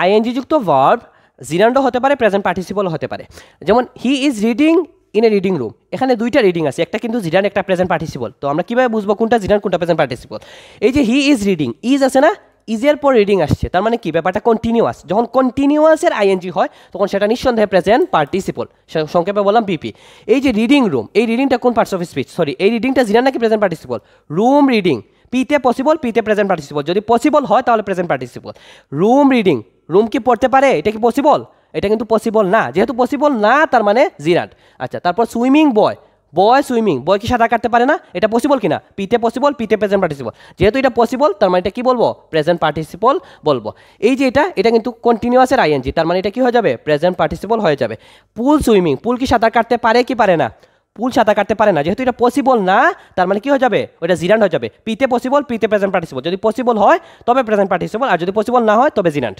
ING যুক্ত verb জিরান্ডও হতে পারে, প্রেজেন্ট পার্টিসিপল হতে পারে। যেমন he is reading in a reading room, এখানে দুইটা রিডিং আছে, একটা কিন্তু জিরান, একটা প্রেজেন্ট পার্টিসিপল। তো আমরা কীভাবে বুঝবো কোনটা জিরান কোনটা প্রেজেন্ট পার্টিসিপল? এই যে হি ইজ রিডিং, ইজ আছে না, ইজের পর রিডিং আসছে, তার মানে কি ব্যাপারটা কন্টিনিউয়াস। যখন কন্টিনিউয়াসের আইএনজি হয় তখন সেটা নিঃসন্দেহে প্রেজেন্ট পার্টিসিপল, সংক্ষেপে বললাম পিপি। এই যে রিডিং রুম, এই রিডিংটা কোন পার্টস অফ স্পিচ, সরি এই রিডিংটা জিরান নাকি প্রেজেন্ট পার্টিসিপল? রুম রিডিং, পিতে পসিবল, পিতে প্রেজেন্ট পার্টিসিপল। যদি পসিবল হয় তাহলে present participle. Room reading, room কি পড়তে পারে, এটা কি পসিবল? এটা কিন্তু পসিবল না, যেহেতু পসিবল না তার মানে জিরান্ড। আচ্ছা, তারপর সুইমিং বয়, বয় সুইমিং, বয় কি সাঁতার কাটতে পারে না, এটা পসিবল কিনা? পিতে পসিবল, পিতে প্রেজেন্ট পার্টিসিপল। যেহেতু এটা পসিবল তার মানে এটা কি বলবো? প্রেজেন্ট পার্টিসিপল বলবো। এই যে এটা কিন্তু কন্টিনিউয়াসের আইএনজি, তার মানে এটা কি হয়ে যাবে? প্রেজেন্ট পার্টিসিপল হয়ে যাবে। পুল সুইমিং, পুল কি সাঁতার কাটতে পারে কি পারে না? পুল সাঁতার কাটতে পারে না, যেহেতু এটা পসিবল না তার মানে কি হয়ে যাবে? ওটা জিরান্ড হয়ে যাবে। পিতে পসিবল, পিতে প্রেজেন্ট পার্টিসিপল। যদি পসিবল হয় তবে প্রেজেন্ট পার্টিসিপল, আর যদি পসিবল না হয় তবে জিরান্ড।